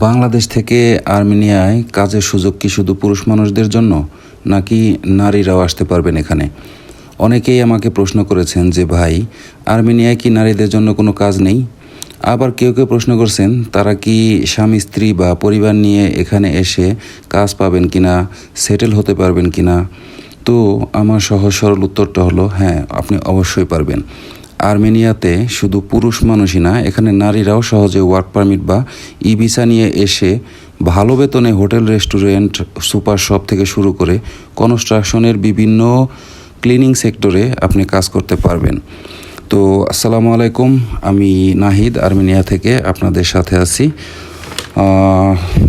বাংলাদেশ থেকে আর্মেনিয়ায় কাজের সুযোগ কি শুধু পুরুষ মানুষদের জন্য, নাকি নারীরাও আসতে পারবেন এখানে? অনেকেই আমাকে প্রশ্ন করেছেন যে ভাই, আর্মেনিয়ায় কি নারীদের জন্য কোনো কাজ নেই? আবার কেউ কেউ প্রশ্ন করছেন তারা কি স্বামী স্ত্রী বা পরিবার নিয়ে এখানে এসে কাজ পাবেন কিনা, সেটেল হতে পারবেন কিনা। তো আমার সহজ সরল উত্তরটা হলো হ্যাঁ, আপনি অবশ্যই পারবেন। আর্মেনিয়াতে শুধু পুরুষ মানুষই না, এখানে নারীরাও সহজে ওয়ার্ক পারমিট বা ই ভিসা নিয়ে এসে ভালো বেতনে হোটেল, রেস্টুরেন্ট, সুপার শপ থেকে শুরু করে কনস্ট্রাকশনের বিভিন্ন ক্লিনিং সেক্টরে আপনি কাজ করতে পারবেন। তো আসসালামু আলাইকুম, আমি নাহিদ আর্মেনিয়া থেকে আপনাদের সাথে আছি।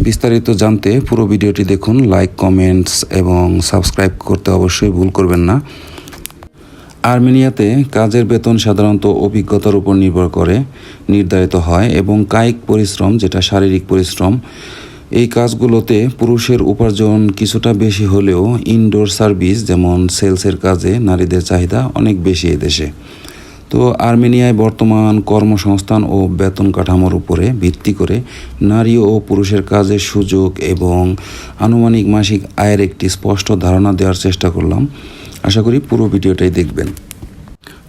বিস্তারিত জানতে পুরো ভিডিওটি দেখুন, লাইক, কমেন্টস এবং সাবস্ক্রাইব করতে অবশ্যই ভুল করবেন না। আর্মেনিয়াতে কাজের বেতন সাধারণত অভিজ্ঞতার উপর নির্ভর করে নির্ধারিত হয় এবং কায়িক পরিশ্রম, যেটা শারীরিক পরিশ্রম, এই কাজগুলোতে পুরুষের উপার্জন কিছুটা বেশি হলেও ইনডোর সার্ভিস যেমন সেলসের কাজে নারীদের চাহিদা অনেক বেশি এদেশে। তো আর্মেনিয়ায় বর্তমান কর্মসংস্থান ও বেতন কাঠামোর উপরে ভিত্তি করে নারী ও পুরুষের কাজের সুযোগ এবং আনুমানিক মাসিক আয়ের একটি স্পষ্ট ধারণা দেওয়ার চেষ্টা করলাম। আশা করি পুরো ভিডিওটাই দেখবেন।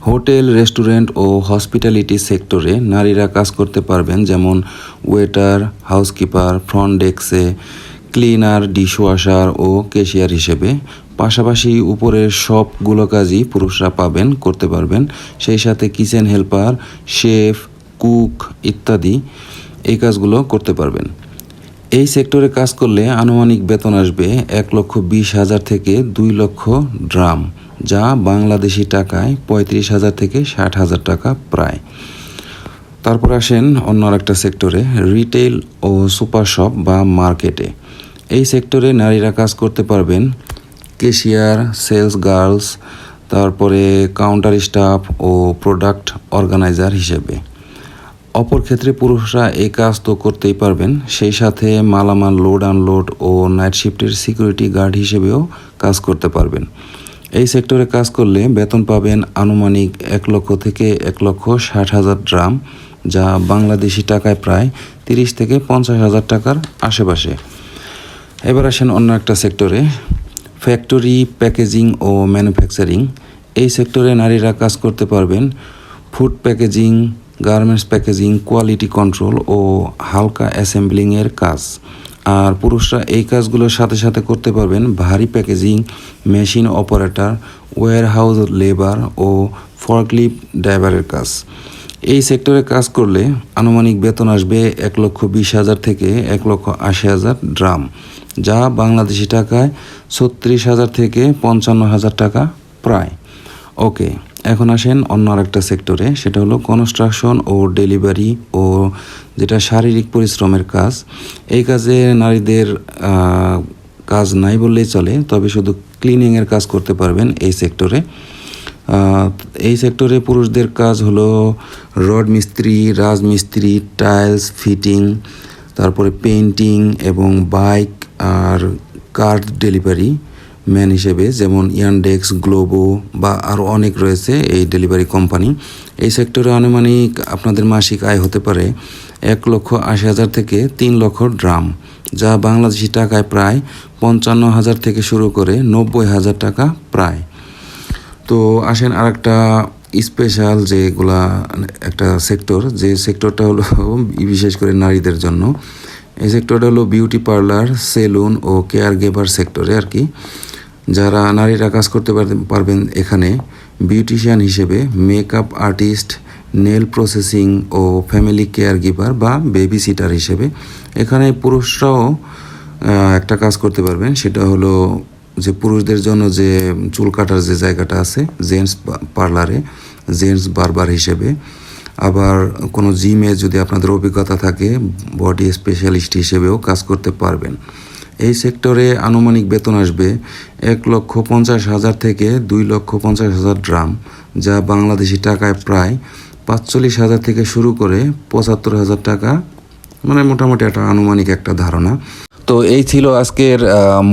হোটেল, রেস্টুরেন্ট ও হসপিটালিটি সেক্টরে নারীরা কাজ করতে পারবেন, যেমন ওয়েটার, হাউসকিপার, ফ্রন্ট ডেস্কে, ক্লিনার, ডিশওয়াশার ও ক্যাশিয়ার হিসেবে। পাশাপাশি উপরের সবগুলো কাজই পুরুষরা করতে পারবেন। সেই সাথে কিচেন হেল্পার, শেফ, কুক ইত্যাদি এই কাজগুলো করতে পারবেন। এই সেক্টরে কাজ করলে আনুমানিক বেতন আসবে 1,20,000 থেকে 2 লক্ষ ড্রাম, যা বাংলাদেশি টাকায় 35,000 থেকে 60,000 টাকা প্রায়। তারপর আসেন অন্য একটা সেক্টরে, রিটেল ও সুপার শপ বা মার্কেটে। এই সেক্টরে নারীরা কাজ করতে পারবেন ক্যাশিয়ার, সেলস গার্লস, তারপরে কাউন্টার স্টাফ ও প্রোডাক্ট অর্গানাইজার হিসেবে। অপর ক্ষেত্রে পুরুষরা এই কাজ তো করতেই পারবেন, সেই সাথে মালামাল লোড আনলোড ও নাইট শিফটের সিকিউরিটি গার্ড হিসেবেও কাজ করতে পারবেন। এই সেক্টরে কাজ করলে বেতন পাবেন আনুমানিক 1 লক্ষ থেকে 1,60,000 ড্রাম, যা বাংলাদেশি টাকায় প্রায় 30 থেকে 50,000 টাকার আশেপাশে। এবার আসেন অন্য একটা সেক্টরে, ফ্যাক্টরি, প্যাকেজিং ও ম্যানুফ্যাকচারিং। এই সেক্টরে নারীরা কাজ করতে পারবেন food packaging, garments packaging, quality control ও হালকা অ্যাসেম্বলিংয়ের কাজ। আর পুরুষরা এই কাজগুলোর সাথে সাথে করতে পারবেন ভারী packaging, machine operator, warehouse labour ও ফর্কলিফট ড্রাইভারের কাজ। এই সেক্টরে কাজ করলে আনুমানিক বেতন আসবে 1,20,000 থেকে 1,80,000 ড্রাম, যা বাংলাদেশি টাকায় 36,000 থেকে 55,000 টাকা প্রায়। ওকে, এখন আসেন অন্য আরেকটা সেক্টরে, সেটা হলো কনস্ট্রাকশন ও ডেলিভারি ও যেটা শারীরিক পরিশ্রমের কাজ। এই কাজে নারীদের কাজ নাই বললেই চলে, তবে শুধু ক্লিনিংয়ের কাজ করতে পারবেন এই সেক্টরে। এই সেক্টরে পুরুষদের কাজ হলো রড মিস্ত্রি, রাজমিস্ত্রি, টাইলস ফিটিং, তারপরে পেইন্টিং এবং বাইক আর কার ডেলিভারি ম্যান হিসেবে, যেমন ইয়ানডেক্স, গ্লোবো বা আরও অনেক রয়েছে এই ডেলিভারি কোম্পানি। এই সেক্টরে আনুমানিক আপনাদের মাসিক আয় হতে পারে 1,80,000 থেকে 3 লক্ষ ড্রাম, যা বাংলাদেশি টাকায় প্রায় 55,000 থেকে শুরু করে 90,000 টাকা প্রায়। তো আসেন আরেকটা স্পেশাল যেগুলা একটা সেক্টর, যে সেক্টরটা হলো বিশেষ করে নারীদের জন্য। এই সেক্টরটা হলো বিউটি পার্লার, সেলুন ও কেয়ার গিভার সেক্টরে আর কি। যারা নারীরা কাজ করতে পারবেন এখানে বিউটিশিয়ান হিসেবে, মেকআপ আর্টিস্ট, নেল প্রসেসিং ও ফ্যামিলি কেয়ার গিভার বা বেবি সিটার হিসেবে। এখানে পুরুষরাও একটা কাজ করতে পারবেন, সেটা হলো যে পুরুষদের জন্য যে চুল কাটার যে জায়গাটা আছে, জেন্টস পার্লারে জেন্টস বারবার হিসেবে। আবার কোনো জিমে যদি আপনাদের অভিজ্ঞতা থাকে, বডি স্পেশালিস্ট হিসেবেও কাজ করতে পারবেন। এই সেক্টরে আনুমানিক বেতন আসবে 1,50,000 থেকে 2,50,000 ড্রাম, যা বাংলাদেশি টাকায় প্রায় 45,000 থেকে শুরু করে 75,000 টাকা, মানে মোটামুটি একটা আনুমানিক একটা ধারণা। তো এই ছিল আজকের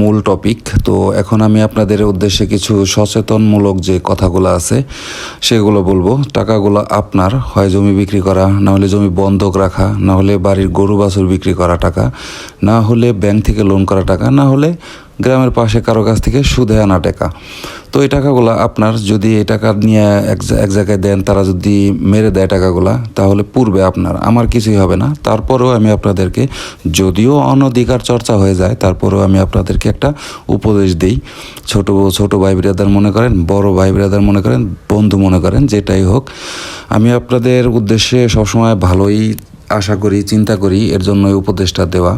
মূল টপিক। তো এখন আমি আপনাদের উদ্দেশ্যে কিছু সচেতনমূলক যে কথাগুলো আছে সেগুলো বলবো। টাকাগুলো আপনার, হয় জমি বিক্রি করা, না হলে জমি বন্ধক রাখা, না হলে বাড়ির গরু বাছুর বিক্রি করা টাকা, না হলে ব্যাংক থেকে লোন করা টাকা, না হলে গ্রামের পাশে কারো কাছ থেকে সুদে আনা টাকা। তো এই টাকাগুলো আপনার, যদি এই টাকা নিয়ে এক জায়গায় দেন, তারা যদি মেরে দেয় টাকাগুলা, তাহলে পূর্বে আপনার, আমার কিছুই হবে না। তারপরেও আমি আপনাদেরকে, যদিও অনধিকার চর্চা হয়ে যায়, তারপরেও আমি আপনাদেরকে একটা উপদেশ দিই। ছোট ভাই ব্রাদার মনে করেন, বড় ভাই ব্রাদার মনে করেন, বন্ধু মনে করেন, যেটাই হোক, আমি আপনাদের উদ্দেশ্যে সবসময় ভালোই আশা করি, চিন্তা করি, এর জন্যই উপদেশটা দেওয়া।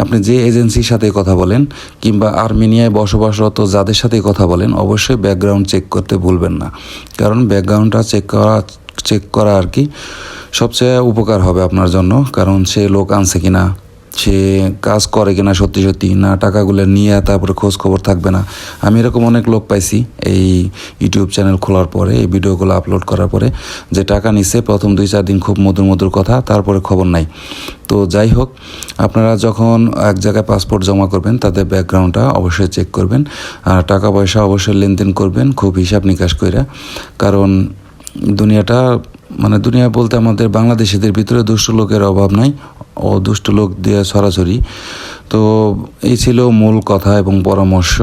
আপনি যে এজেন্সির সাথে কথা বলেন কিংবা আর্মেনিয়ায় বসবাসরত যাদের সাথে কথা বলেন, অবশ্যই ব্যাকগ্রাউন্ড চেক করতে ভুলবেন না। কারণ ব্যাকগ্রাউন্ডটা চেক করা আর কি সবচেয়ে উপকার হবে আপনার জন্য। কারণ সে লোক আনছে কিনা, সে কাজ করে কিনা সত্যি সত্যি, না টাকাগুলো নিয়ে তারপরে খোঁজ খবর থাকবে না। আমি এরকম অনেক লোক পাইছি এই ইউটিউব চ্যানেল খোলার পরে, এই ভিডিওগুলো আপলোড করার পরে, যে টাকা নিছে, প্রথম 2-4 দিন খুব মধুর কথা, তারপরে খবর নাই। তো যাই হোক, আপনারা যখন এক জায়গায় পাসপোর্ট জমা করবেন, তাদের ব্যাকগ্রাউন্ডটা অবশ্যই চেক করবেন। আর টাকা পয়সা অবশ্যই লেনদেন করবেন খুব হিসাব নিকাশ কইরা। কারণ দুনিয়াটা, মানে দুনিয়া বলতে আমাদের বাংলাদেশিদের ভিতরে দুষ্ট লোকের অভাব নাই, ও দুষ্ট লোক দিয়ে ছড়াছড়ি। তো এই ছিল মূল কথা এবং পরামর্শ।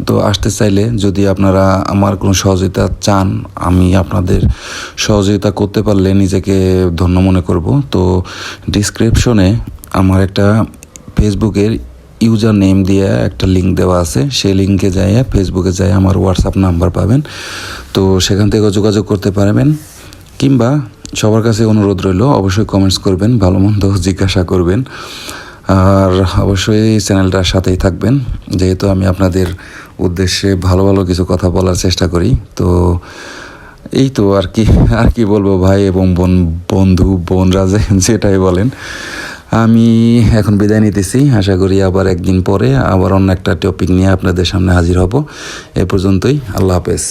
তো আসতে চাইলে, যদি আপনারা আমার কোনো সহযোগিতা চান, আমি আপনাদের সহযোগিতা করতে পারলে নিজেকে ধন্য মনে করব। তো ডিসক্রিপশনে আমার একটা ফেসবুকের ইউজার নেম দিয়ে একটা লিঙ্ক দেওয়া আছে, সেই লিঙ্কে যাইয়া, ফেসবুকে যাই আমার হোয়াটসঅ্যাপ নাম্বার পাবেন। তো সেখান থেকে যোগাযোগ করতে পারবেন। কিংবা সবার কাছে অনুরোধ রইল, অবশ্যই কমেন্টস করবেন, ভালো মন্দ জিজ্ঞাসা করবেন। আর অবশ্যই চ্যানেলটার সাথেই থাকবেন, যেহেতু আমি আপনাদের উদ্দেশ্যে ভালো ভালো কিছু কথা বলার চেষ্টা করি। তো এই তো আর কি বলবো ভাই এবং বন্ধু বোনরা, যেটাই বলেন। আমি এখন বিদায় নিতেছি। আশা করি আবার একদিন পরে আবার অন্য একটা টপিক নিয়ে আপনাদের সামনে হাজির হব। এ পর্যন্তই, আল্লাহ হাফেজ।